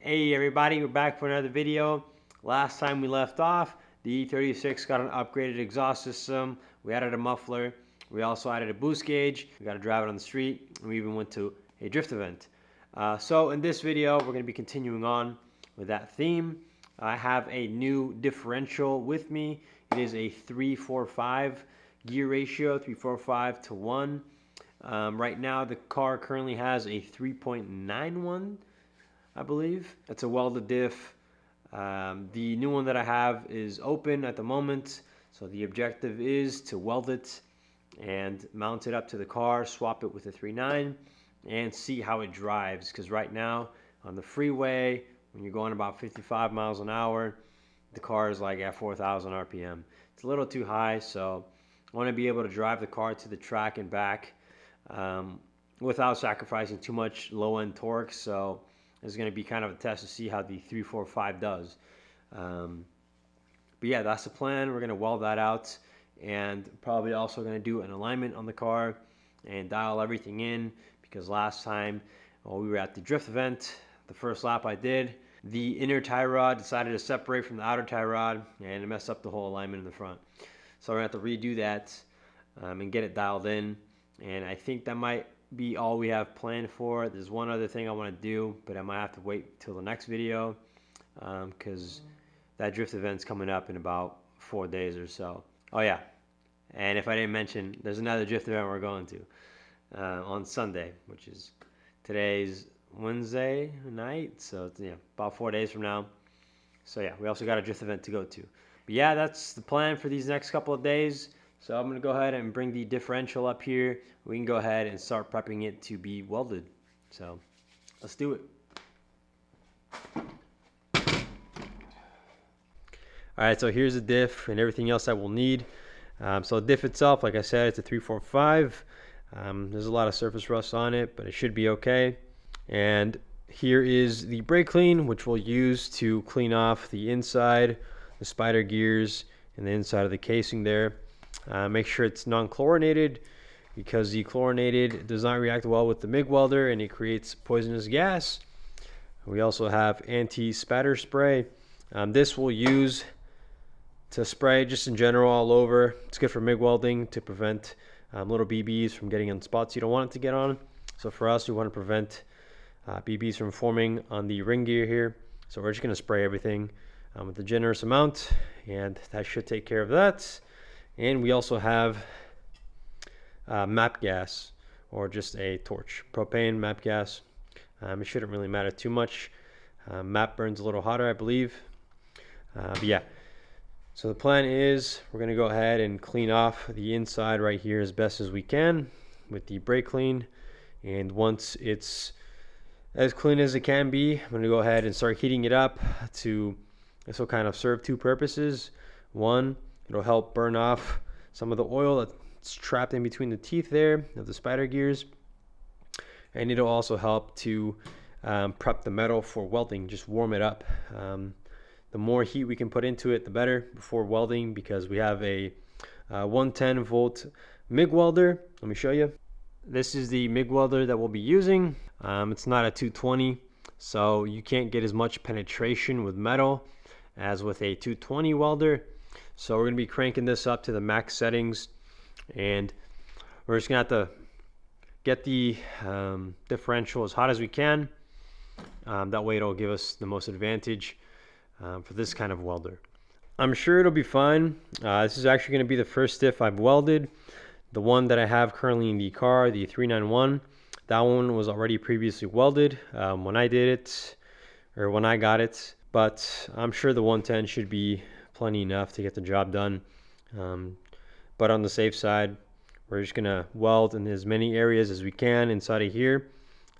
Hey everybody, we're back for another video. Last time we left off, the E36 got an upgraded exhaust system. We added a muffler. We also added a boost gauge. We got to drive it on the street. And we even went to a drift event. So in this video, we're going to be continuing on with that theme. I have a new differential with me. It is a 3-4-5 gear ratio, 3-4-5 to 1. Right now, the car currently has a 3.91. I believe. It's a welded diff. The new one that I have is open at the moment, so the objective is to weld it and mount it up to the car, swap it with a 3.9, and see how it drives, because right now on the freeway, when you're going about 55 miles an hour, the car is like at 4,000 RPM. It's a little too high, so I want to be able to drive the car to the track and back without sacrificing too much low-end torque. So it's going to be kind of a test to see how the 3-4-5 does. But yeah, that's the plan. We're going to weld that out, and probably also going to do an alignment on the car and dial everything in, because last time we were at the drift event, the first lap I did, the inner tie rod decided to separate from the outer tie rod, and it messed up the whole alignment in the front. So we're going to have to redo that and get it dialed in, and I think that might be all we have planned for. There's one other thing I want to do, but I might have to wait till the next video because that drift event's coming up in about 4 days or so. Oh yeah, and if I didn't mention, there's another drift event we're going to on Sunday, which is today's Wednesday night, so it's, about 4 days from now. So yeah, we also got a drift event to go to. But yeah, that's the plan for these next couple of days. So I'm going to go ahead and bring the differential up here. We can go ahead and start prepping it to be welded. So let's do it. Alright, so here's the diff and everything else that we'll need. So the diff itself, like I said, it's a 3-4-5. There's a lot of surface rust on it, but it should be okay. And here is the brake clean, which we'll use to clean off the inside, the spider gears, and the inside of the casing there. Make sure it's non-chlorinated, because the chlorinated does not react well with the MIG welder and it creates poisonous gas. We also have anti-spatter spray. This we'll use to spray just in general all over. It's good for MIG welding to prevent little BBs from getting on spots you don't want it to get on. So for us, we want to prevent BBs from forming on the ring gear here. So we're just going to spray everything with a generous amount, and that should take care of that. And we also have MAP gas, or just a torch, propane MAP gas. It shouldn't really matter too much. MAP burns a little hotter, I believe. But yeah, so the plan is we're going to go ahead and clean off the inside right here as best as we can with the brake clean. And once it's as clean as it can be, I'm going to go ahead and start heating it up. This will kind of serve two purposes. One, it'll help burn off some of the oil that's trapped in between the teeth there of the spider gears. And it'll also help to prep the metal for welding, just warm it up. The more heat we can put into it, the better before welding, because we have a 110 volt MIG welder. Let me show you. This is the MIG welder that we'll be using. It's not a 220, so you can't get as much penetration with metal as with a 220 welder. So we're going to be cranking this up to the max settings, and we're just going to have to get the differential as hot as we can. That way it'll give us the most advantage for this kind of welder. I'm sure it'll be fine. This is actually going to be the first diff I've welded. The one that I have currently in the car, the 391, that one was already previously welded when I did it, or when I got it. But I'm sure the 110 should be plenty enough to get the job done. But on the safe side, we're just gonna weld in as many areas as we can inside of here.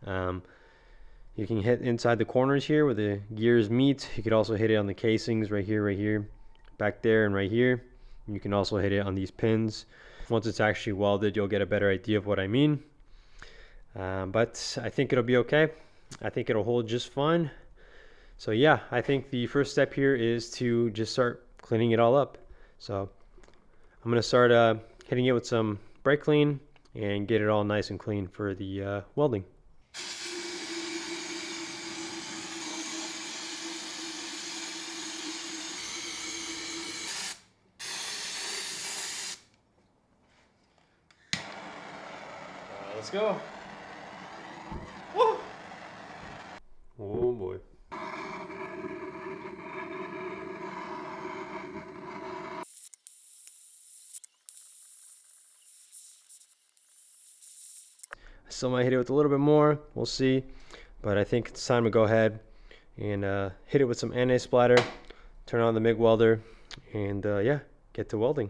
You can hit inside the corners here where the gears meet. You could also hit it on the casings right here, back there, and right here. And you can also hit it on these pins. Once it's actually welded, you'll get a better idea of what I mean. But I think it'll be okay. I think it'll hold just fine. So yeah, I think the first step here is to just start cleaning it all up. So I'm going to start hitting it with some brake clean and get it all nice and clean for the welding. Let's go. Woo! Oh boy. I still might hit it with a little bit more. We'll see. But I think it's time to go ahead and hit it with some anti-splatter. Turn on the MIG welder. And yeah, get to welding.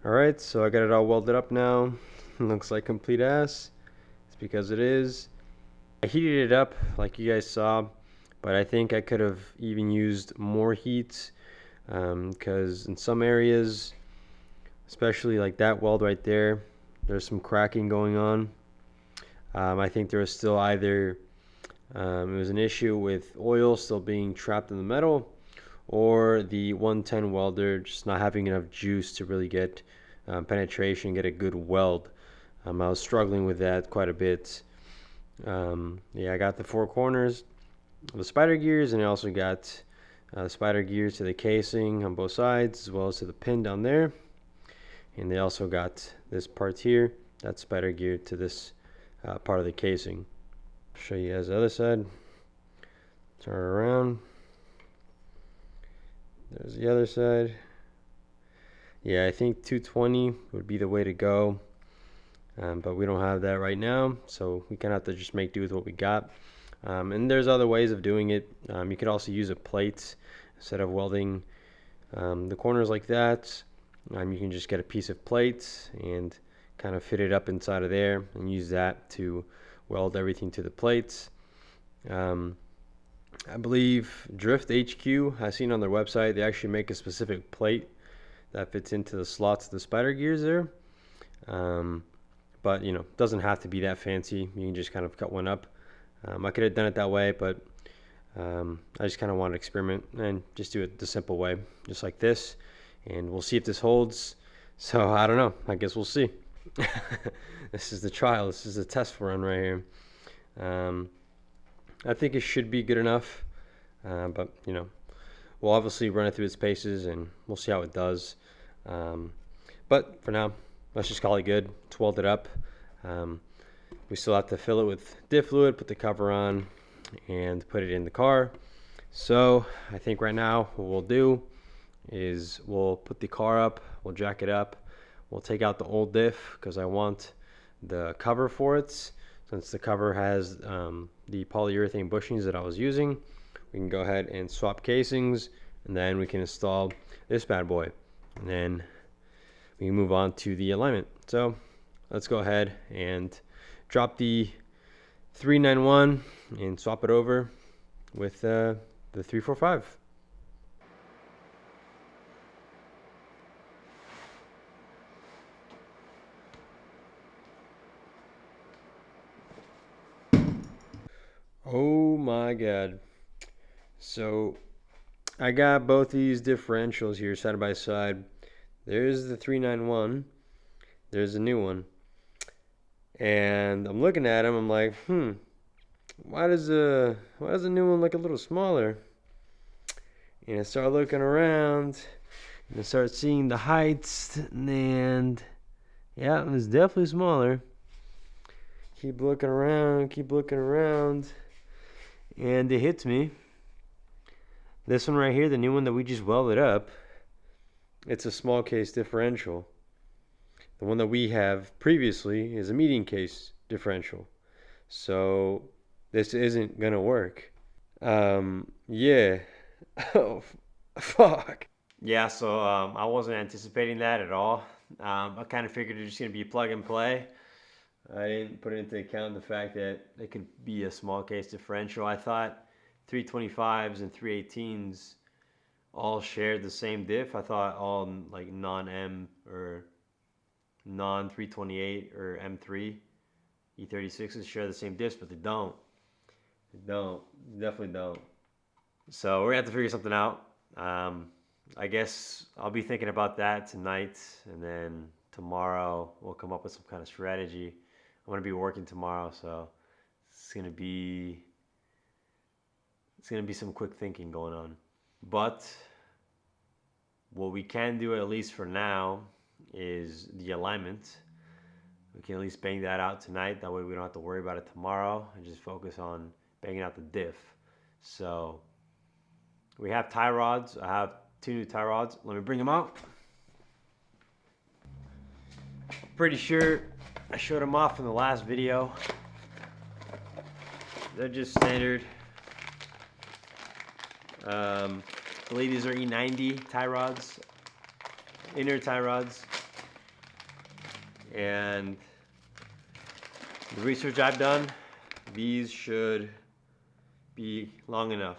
Alright, so I got it all welded up now. Looks like complete ass. It's because it is. I heated it up like you guys saw, but I think I could have even used more heat because in some areas, especially like that weld right there, there's some cracking going on. I think there was still either it was an issue with oil still being trapped in the metal, or the 110 welder just not having enough juice to really get penetration, get a good weld. I was struggling with that quite a bit. Yeah, I got the four corners of the spider gears, and I also got spider gears to the casing on both sides, as well as to the pin down there. And they also got this part here, that's spider gear to this part of the casing. I'll show you guys the other side. Turn it around. There's the other side. Yeah, I think 220 would be the way to go, but we don't have that right now, so we kind of have to just make do with what we got. And there's other ways of doing it. You could also use a plate instead of welding the corners like that. You can just get a piece of plate and kind of fit it up inside of there and use that to weld everything to the plates. I believe Drift HQ, I've seen on their website, they actually make a specific plate that fits into the slots of the spider gears there. But you know, it doesn't have to be that fancy. You can just kind of cut one up. I could have done it that way, but I just kind of want to experiment and just do it the simple way, just like this. And we'll see if this holds. So I don't know. I guess we'll see. This is the trial. This is the test run right here. I think it should be good enough, but you know, we'll obviously run it through its paces and we'll see how it does. But for now, let's just call it good. It's welded up. We still have to fill it with diff fluid, put the cover on, and put it in the car. So I think right now what we'll do is we'll put the car up, we'll jack it up, we'll take out the old diff because I want the cover for it. Since the cover has the polyurethane bushings that I was using, we can go ahead and swap casings, and then we can install this bad boy, and then we can move on to the alignment. So let's go ahead and drop the 391 and swap it over with the 345. Oh my god. So I got both these differentials here side by side. There's the 391. There's a new one. And I'm looking at them, I'm like, why does the new one look a little smaller? And I start looking around and I start seeing the heights, and yeah, it was definitely smaller. Keep looking around, and it hits me. This one right here, the new one that we just welded up, it's a small case differential. The one that we have previously is a medium case differential. So this isn't gonna work. Yeah. Oh, fuck. Yeah, so I wasn't anticipating that at all. I kind of figured it's just gonna be plug and play. I didn't put into account the fact that it could be a small case differential. I thought 325s and 318s all shared the same diff. I thought all like non-M or non-328 or M3 E36s share the same diffs, but they don't. They definitely don't. So we're gonna have to figure something out. I guess I'll be thinking about that tonight, and then tomorrow we'll come up with some kind of strategy. I'm gonna be working tomorrow, so it's gonna be some quick thinking going on. But what we can do, at least for now, is the alignment. We can at least bang that out tonight. That way we don't have to worry about it tomorrow and just focus on banging out the diff. So we have tie rods. I have 2 new tie rods. Let me bring them out. Pretty sure I showed them off in the last video. They're just standard. I believe these are E90 tie rods, inner tie rods. And the research I've done, these should be long enough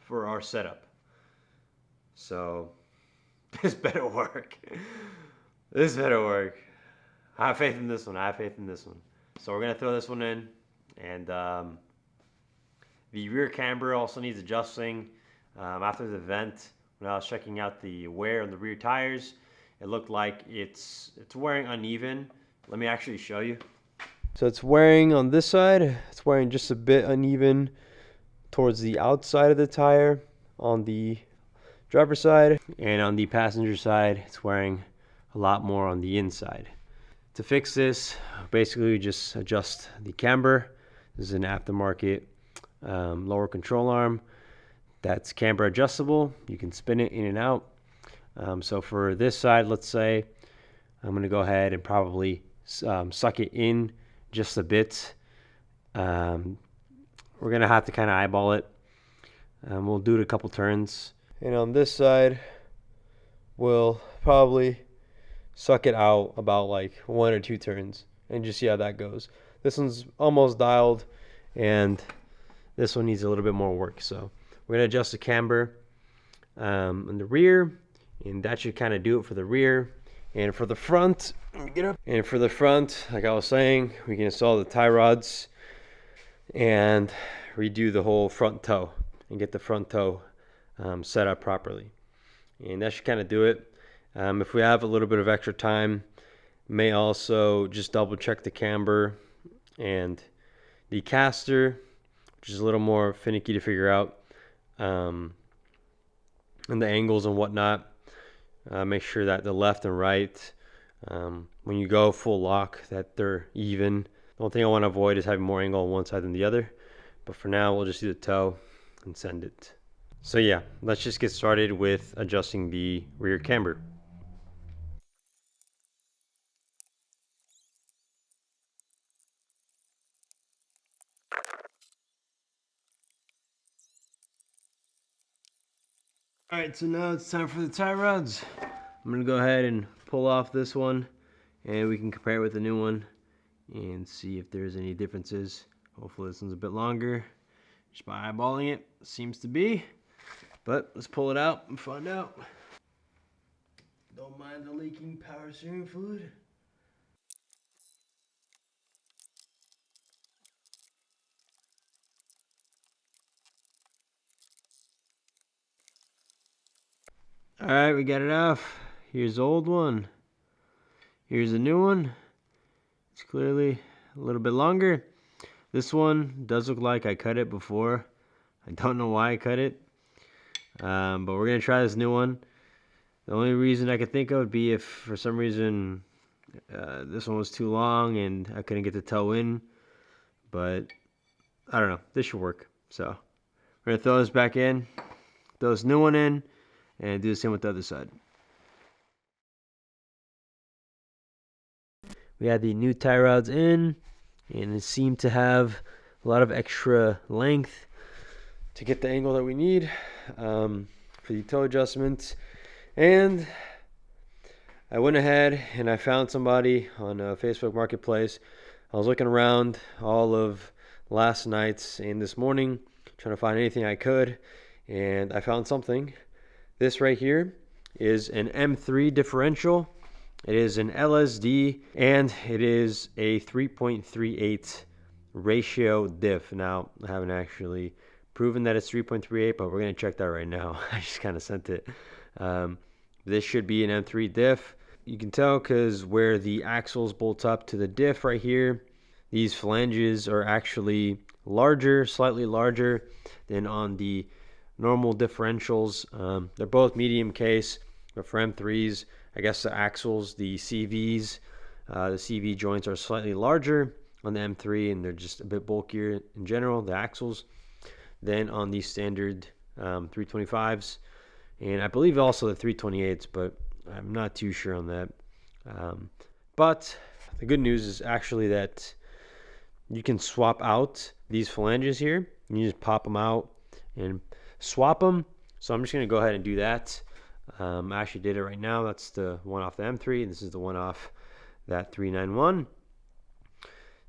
for our setup. So this better work. This better work. I have faith in this one. I have faith in this one. So we're gonna throw this one in, and the rear camber also needs adjusting. After the event, when I was checking out the wear on the rear tires, it looked like it's wearing uneven. Let me actually show you. So it's wearing on this side. It's wearing just a bit uneven towards the outside of the tire on the driver's side, and on the passenger side, it's wearing a lot more on the inside. To fix this, basically just adjust the camber. This is an aftermarket lower control arm that's camber adjustable. You can spin it in and out. So for this side, let's say, I'm going to go ahead and probably suck it in just a bit. We're going to have to kind of eyeball it. We'll do it a couple turns. And on this side, we'll probably suck it out about like 1 or 2 turns and just see how that goes. This one's almost dialed, and this one needs a little bit more work. So we're going to adjust the camber in the rear, and that should kind of do it for the rear. And for the front, like I was saying, we can install the tie rods and redo the whole front toe and get the front toe set up properly. And that should kind of do it. If we have a little bit of extra time, may also just double check the camber and the caster, which is a little more finicky to figure out, and the angles and whatnot. Make sure that the left and right, when you go full lock, that they're even. The only thing I want to avoid is having more angle on one side than the other. But for now, we'll just do the toe and send it. So yeah, let's just get started with adjusting the rear camber. Alright, so now it's time for the tie rods. I'm going to go ahead and pull off this one, and we can compare it with the new one and see if there's any differences. Hopefully this one's a bit longer. Just by eyeballing it, seems to be. But let's pull it out and find out. Don't mind the leaking power steering fluid. Alright, we got it off. Here's the old one. Here's the new one. It's clearly a little bit longer. This one does look like I cut it before. I don't know why I cut it. But we're going to try this new one. The only reason I could think of would be if for some reason this one was too long and I couldn't get the toe in. But I don't know. This should work. So we're going to throw this back in. Throw this new one in. And do the same with the other side. We had the new tie rods in, and it seemed to have a lot of extra length to get the angle that we need for the toe adjustment. And I went ahead and I found somebody on Facebook Marketplace. I was looking around all of last night and this morning, trying to find anything I could, and I found something. This right here is an M3 differential. It is an LSD, and it is a 3.38 ratio diff. Now, I haven't actually proven that it's 3.38, but we're going to check that right now. I just kind of sent it. This should be an M3 diff. You can tell because where the axles bolt up to the diff right here, these flanges are actually larger, slightly larger than on the normal differentials. They're both medium case, but for M3s, I guess the axles, the CVs, the CV joints are slightly larger on the M3, and they're just a bit bulkier in general, the axles, than on the standard 325s, and I believe also the 328s, but I'm not too sure on that. But the good news is actually that you can swap out these flanges here. You just pop them out and swap them. So I'm just going to go ahead and do that. I actually did it right now. That's the one off the M3, and this is the one off that 391.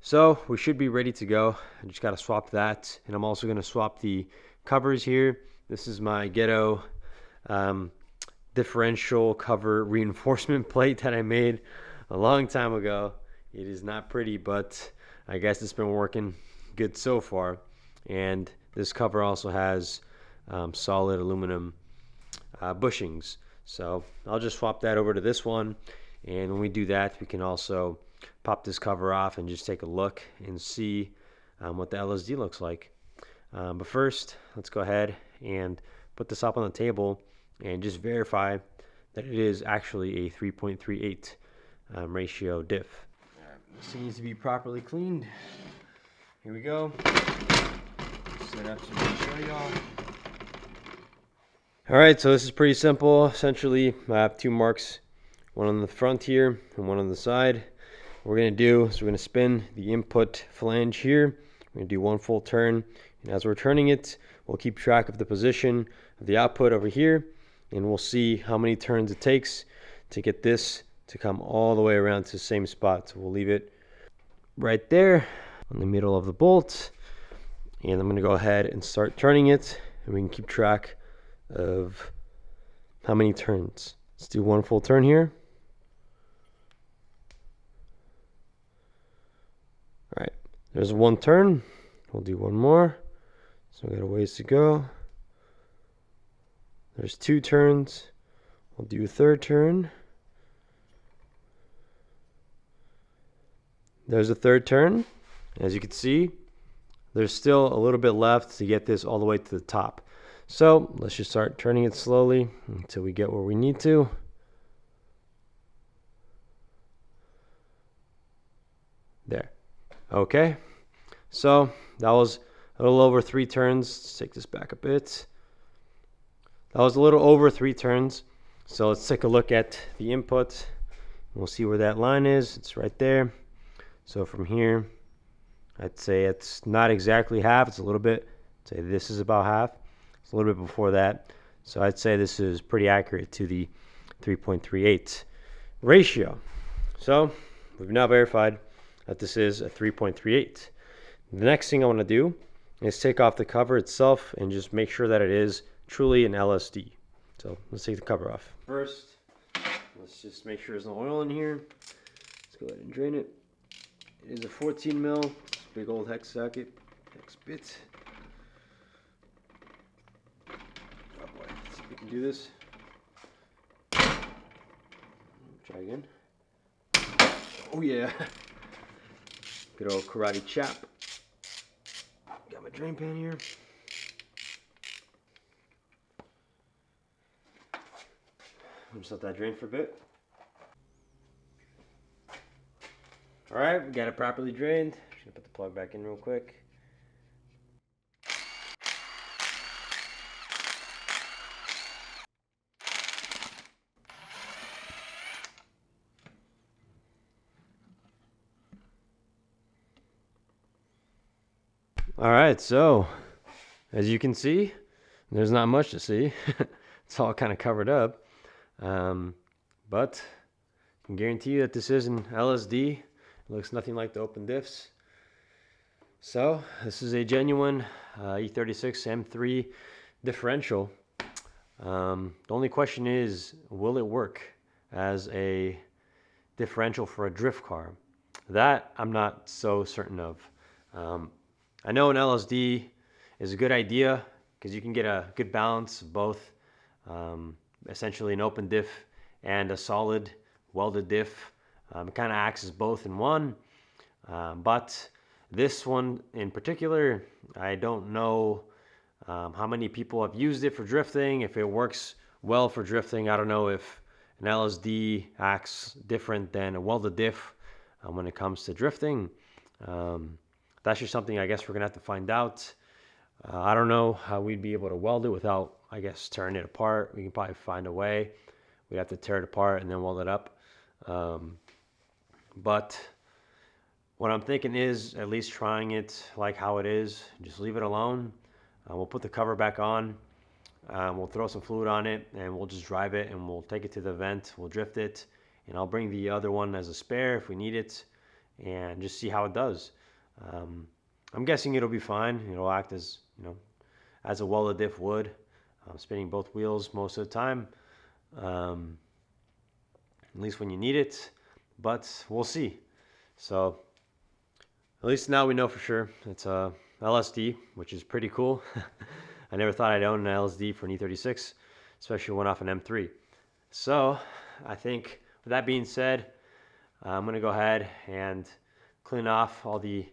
So we should be ready to go. I just got to swap that, and I'm also going to swap the covers here. This is my ghetto differential cover reinforcement plate that I made a long time ago. It is not pretty, but I guess it's been working good so far. And this cover also has solid aluminum bushings. So I'll just swap that over to this one, and when we do that, we can also pop this cover off and just take a look and see what the LSD looks like. But first, let's go ahead and put this up on the table and just verify that it is actually a 3.38 ratio diff. This needs to be properly cleaned. Here we go. Set up so we can show y'all. Alright, so this is pretty simple. Essentially, I have two marks, one on the front here and one on the side. What we're going to do is we're going to spin the input flange here. We're going to do one full turn, and as we're turning it, we'll keep track of the position of the output over here, and we'll see how many turns it takes to get this to come all the way around to the same spot. So we'll leave it right there in the middle of the bolt, and I'm going to go ahead and start turning it, and we can keep track of how many turns. Let's do one full turn here. All right, there's one turn. We'll do one more. So we got a ways to go. There's two turns. We'll do a third turn. There's a third turn. As you can see, there's still a little bit left to get this all the way to the top. So let's just start turning it slowly until we get where we need to. There. Okay. So that was a little over 3 turns. Let's take this back a bit. That was a little over 3 turns. So let's take a look at the input. We'll see where that line is. It's right there. So from here, I'd say it's not exactly half. It's a little bit. I'd say this is about half. It's a little bit before that. So I'd say this is pretty accurate to the 3.38 ratio. So we've now verified that this is a 3.38. The next thing I want to do is take off the cover itself and just make sure that it is truly an LSD. So let's take the cover off. First, let's just make sure there's no oil in here. Let's go ahead and drain it. It is a 14 mil, big old hex socket, hex bit. Oh boy, let's see if we can do this. Try again. Oh yeah. Good old karate chop. Got my drain pan here. Just let that drain for a bit. Alright, we got it properly drained. Just gonna put the plug back in real quick. Alright, so as you can see, there's not much to see. It's all kind of covered up. But I can guarantee you that this is an LSD. It looks nothing like the open diffs. So this is a genuine E36 M3 differential. The only question is, will it work as a differential for a drift car. That I'm not so certain of. I know an LSD is a good idea because you can get a good balance of both, essentially an open diff and a solid welded diff. It kind of acts as both in one, but this one in particular, I don't know how many people have used it for drifting, if it works well for drifting. I don't know if an LSD acts different than a welded diff when it comes to drifting. That's just something I guess we're gonna have to find out. I don't know how we'd be able to weld it without, I guess, tearing it apart. We can probably find a way. We'd have to tear it apart and then weld it up. But what I'm thinking is at least trying it like how it is. Just leave it alone. We'll put the cover back on. We'll throw some fluid on it and we'll just drive it and we'll take it to the vent. We'll drift it and I'll bring the other one as a spare if we need it and just see how it does. I'm guessing it'll be fine. It'll act as, as a welded diff would. Spinning both wheels most of the time. At least when you need it, but we'll see. So at least now we know for sure it's a LSD, which is pretty cool. I never thought I'd own an LSD for an E36, especially one off an M3. So I think with that being said, I'm gonna go ahead and clean off all the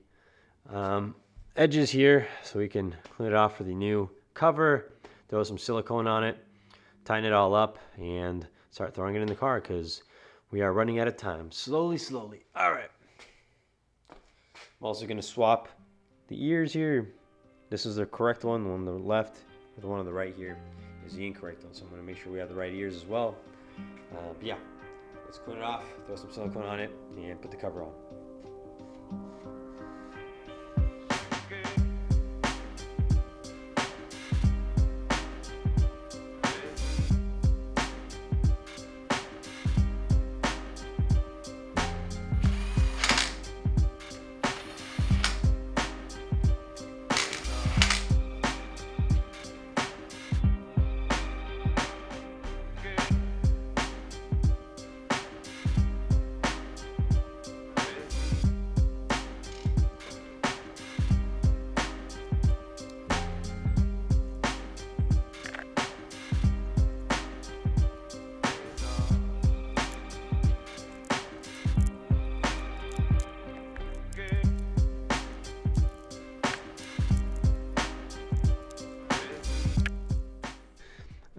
edges here so we can clean it off for the new cover, throw some silicone on it, tighten it all up, and start throwing it in the car because we are running out of time. Slowly. All right. I'm also going to swap the ears here. This is the correct one. The one on the left, the one on the right here is the incorrect one. So I'm going to make sure we have the right ears as well. But yeah, let's clean it off, throw some silicone on it, and put the cover on.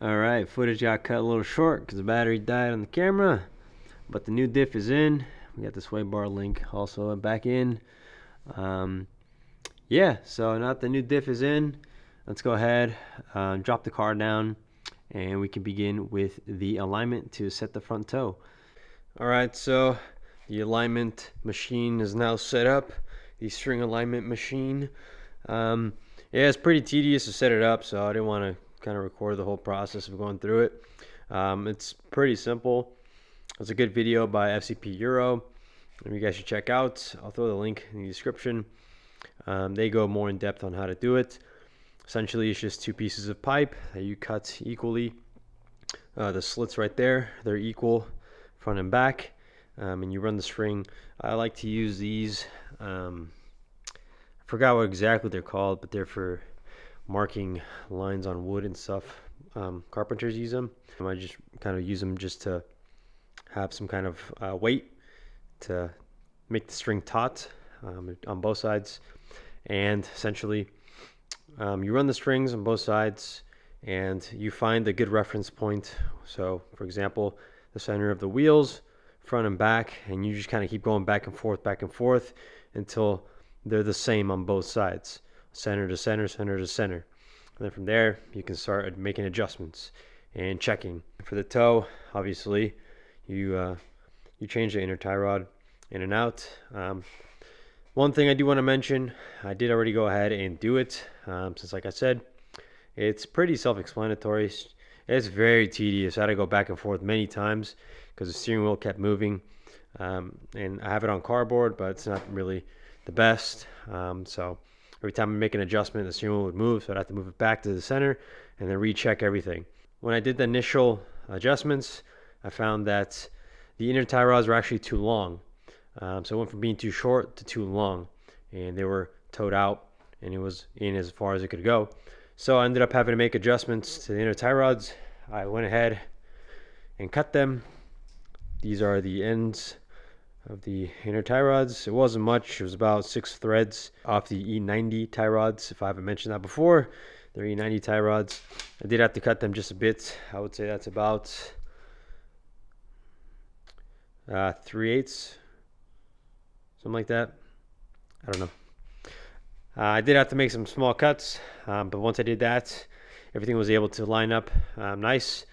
Alright, footage got cut a little short because the battery died on the camera, but the new diff is in. We got the sway bar link also back in. Yeah, so now that the new diff is in, let's go ahead, drop the car down, and we can begin with the alignment to set the front toe. Alright, so the alignment machine is now set up, the string alignment machine. Yeah, it's pretty tedious to set it up, so I didn't want to kind of record the whole process of going through it. It's pretty simple. It's a good video by FCP Euro that you guys should check out. I'll throw the link in the description. They go more in depth on how to do it. Essentially, it's just two pieces of pipe that you cut equally. The slits right there, they're equal front and back, and you run the string. I like to use these. I forgot what exactly they're called, but they're for marking lines on wood and stuff. Carpenters use them. I just kind of use them just to have some kind of weight to make the string taut on both sides. And essentially you run the strings on both sides and you find a good reference point. So for example, the center of the wheels, front and back, and you just kind of keep going back and forth until they're the same on both sides. Center to center, center to center. And then from there, you can start making adjustments and checking. For the toe, obviously, you change the inner tie rod in and out. One thing I do want to mention, I did already go ahead and do it, since like I said, it's pretty self-explanatory. It's very tedious. I had to go back and forth many times because the steering wheel kept moving. And I have it on cardboard, but it's not really the best. So every time I make an adjustment, the steering wheel would move, so I'd have to move it back to the center and then recheck everything. When I did the initial adjustments, I found that the inner tie rods were actually too long. So it went from being too short to too long, and they were towed out, and it was in as far as it could go. So I ended up having to make adjustments to the inner tie rods. I went ahead and cut them. These are the ends of the inner tie rods. It wasn't much. It was about 6 threads off the E90 tie rods. If I haven't mentioned that before, they're E90 tie rods. I did have to cut them just a bit. I would say that's about 3/8, something like that. I don't know. I did have to make some small cuts, but once I did that, everything was able to line up nice,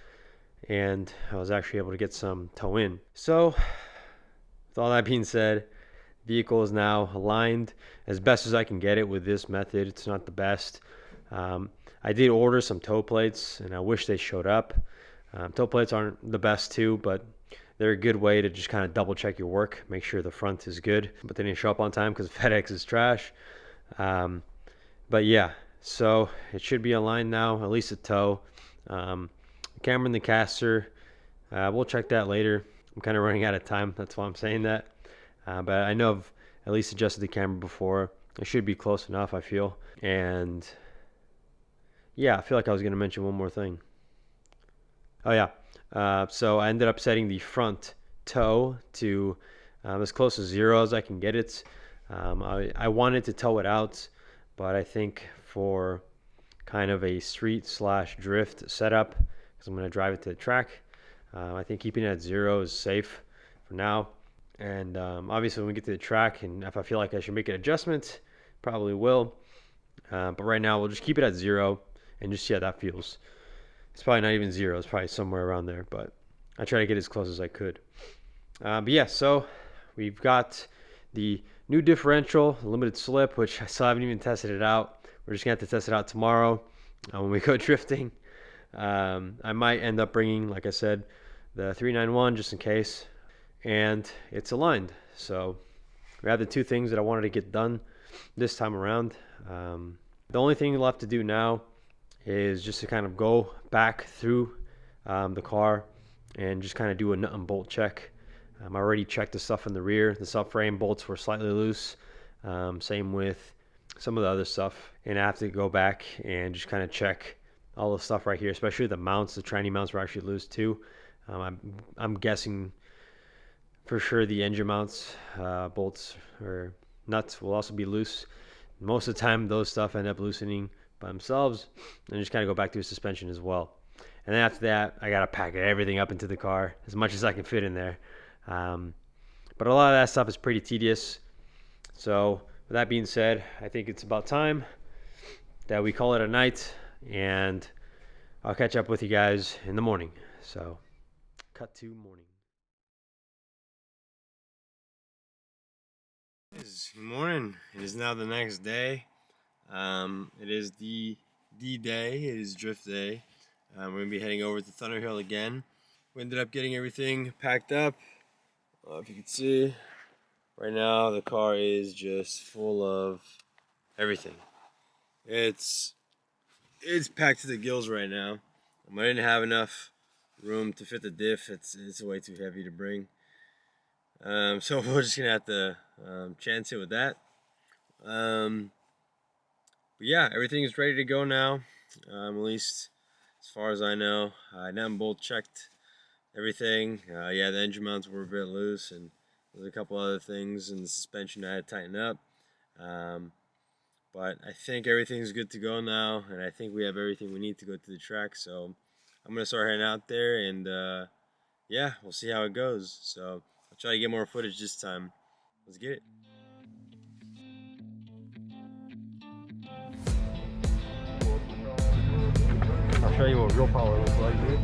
and I was actually able to get some toe in. So with all that being said, the vehicle is now aligned as best as I can get it with this method. It's not the best. I did order some toe plates, and I wish they showed up. Toe plates aren't the best too, but they're a good way to just kind of double check your work, make sure the front is good, but they didn't show up on time because FedEx is trash. But yeah, so it should be aligned now, at least a toe. The camera and the caster, we'll check that later. I'm kind of running out of time, that's why I'm saying that. But I know I've at least adjusted the camera before. It should be close enough, I feel. And yeah, I feel like I was going to mention one more thing. Oh yeah, so I ended up setting the front toe to as close to 0 as I can get it. I wanted to tow it out, but I think for kind of a street / drift setup, because I'm going to drive it to the track, I think keeping it at 0 is safe for now. And obviously when we get to the track, and if I feel like I should make an adjustment, probably will. But right now we'll just keep it at 0 and just see how that feels. It's probably not even 0, it's probably somewhere around there, but I try to get as close as I could. But yeah, so we've got the new differential, limited slip, which I still haven't even tested it out. We're just gonna have to test it out tomorrow when we go drifting. I might end up bringing, like I said, the 391 just in case, and it's aligned. So we have the 2 things that I wanted to get done this time around. The only thing left to do now is just to kind of go back through the car and just kind of do a nut and bolt check. I already checked the stuff in the rear. The subframe bolts were slightly loose. Same with some of the other stuff. And I have to go back and just kind of check all the stuff right here, especially the mounts. The tranny mounts were actually loose too. I'm guessing for sure the engine mounts, bolts or nuts will also be loose. Most of the time those stuff end up loosening by themselves, and just kind of go back to the suspension as well. And then after that, I gotta pack everything up into the car as much as I can fit in there. But a lot of that stuff is pretty tedious. So with that being said, I think it's about time that we call it a night, and I'll catch up with you guys in the morning. So cut to morning. It is morning. It is now the next day. It is the D-Day. It is drift day. We're going to be heading over to Thunderhill again. We ended up getting everything packed up. If you can see, right now the car is just full of everything. It's packed to the gills right now. I didn't have enough room to fit the diff. It's way too heavy to bring. So we're just going to have to chance it with that. But yeah, everything is ready to go now, at least as far as I know. I nut and bolt checked everything. Yeah, the engine mounts were a bit loose, and there's a couple other things in the suspension I had to tighten up. But I think everything's good to go now, and I think we have everything we need to go to the track. So I'm going to start heading out there, and yeah, we'll see how it goes. So I'll try to get more footage this time. Let's get it. I'll show you what real power looks like, dude.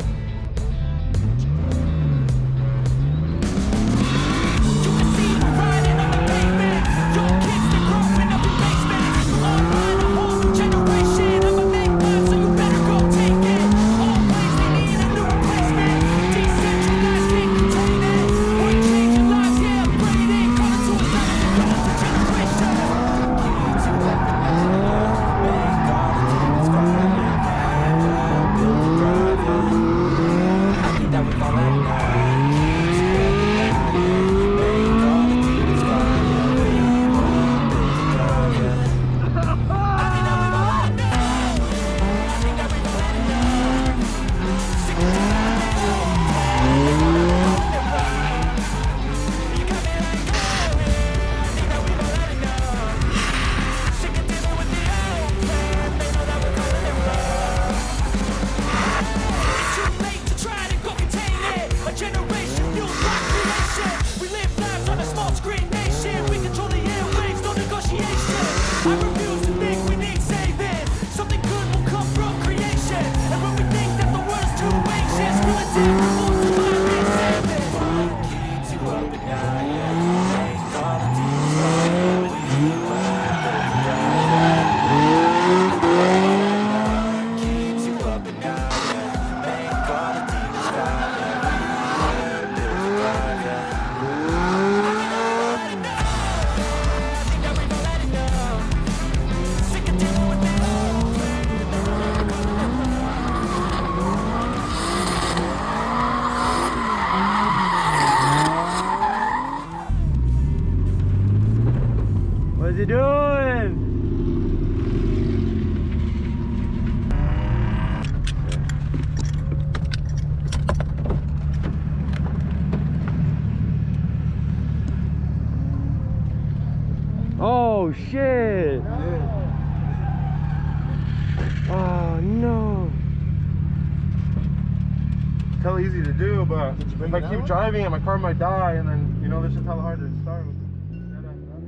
What's he doing? Oh shit! Oh no! It's hella easy to do, but if I keep driving it, my car might die, and then, you know, this is hella hard to start with.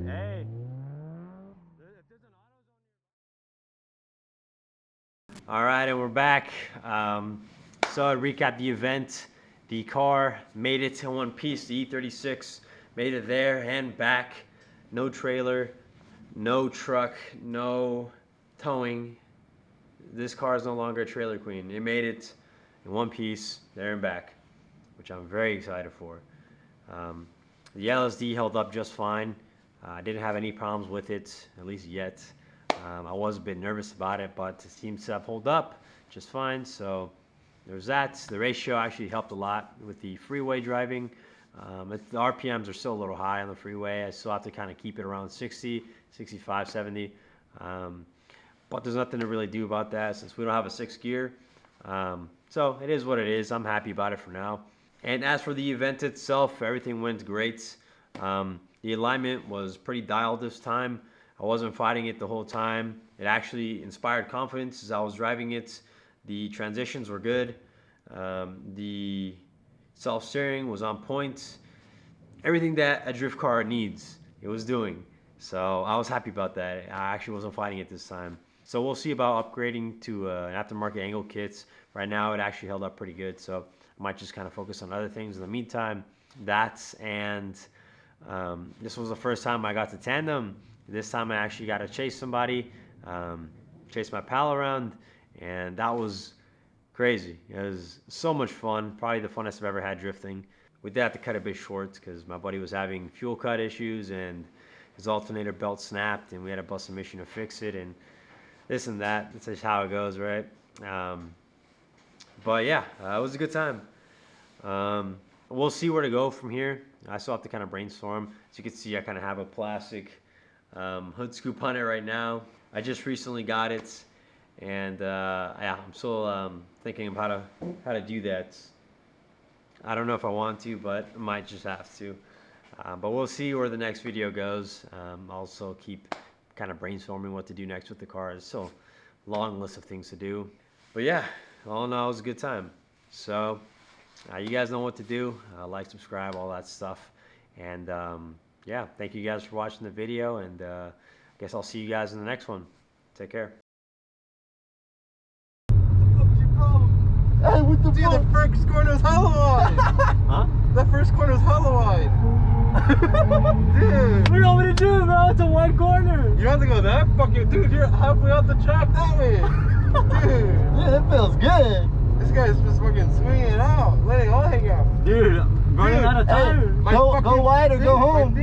Hey! Alright, and we're back. So to recap the event, the car made it in one piece, the E36, made it there and back. No trailer, no truck, no towing. This car is no longer a trailer queen. It made it in one piece, there and back, which I'm very excited for. The LSD held up just fine. I didn't have any problems with it, at least yet. I was a bit nervous about it, but it seems to have held up just fine. So there's that. The ratio actually helped a lot with the freeway driving. The RPMs are still a little high on the freeway. I still have to kind of keep it around 60, 65, 70. But there's nothing to really do about that since we don't have a 6th gear. So it is what it is. I'm happy about it for now. And as for the event itself, everything went great. The alignment was pretty dialed this time. I wasn't fighting it the whole time. It actually inspired confidence as I was driving it. The transitions were good. The self-steering was on point. Everything that a drift car needs, it was doing. So I was happy about that. I actually wasn't fighting it this time. So we'll see about upgrading to an aftermarket angle kits. Right now it actually held up pretty good, so I might just kind of focus on other things in the meantime. This was the first time I got to tandem. This time I actually got to chase somebody, chase my pal around, and that was crazy. It was so much fun, probably the funnest I've ever had drifting. We did have to cut a bit short because my buddy was having fuel cut issues and his alternator belt snapped, and we had to bust a mission to fix it, and this and that. That's just how it goes, right? But yeah, it was a good time. We'll see where to go from here. I still have to kind of brainstorm. As you can see, I kind of have a plastic hood scoop on it right now. I just recently got it, and yeah, I'm still thinking about how to do that. I don't know if I want to, but I might just have to. But we'll see where the next video goes. Also keep kind of brainstorming what to do next with the car. It's still a long list of things to do. But yeah, all in all, it was a good time. So you guys know what to do. Like, subscribe, all that stuff. And yeah, thank you guys for watching the video, and I guess I'll see you guys in the next one. Take care. Hey, what the fuck? The first corner was hella wide. Huh? The first corner was hella wide. Dude. What do you want me to do, bro? It's a wide corner. You have to go that fucking... Dude, you're halfway out the track that way. Dude. Yeah, that feels good. This guy's just fucking swinging it out. Letting all hang out. Dude, I'm running out of time. Hey, go wide or go home.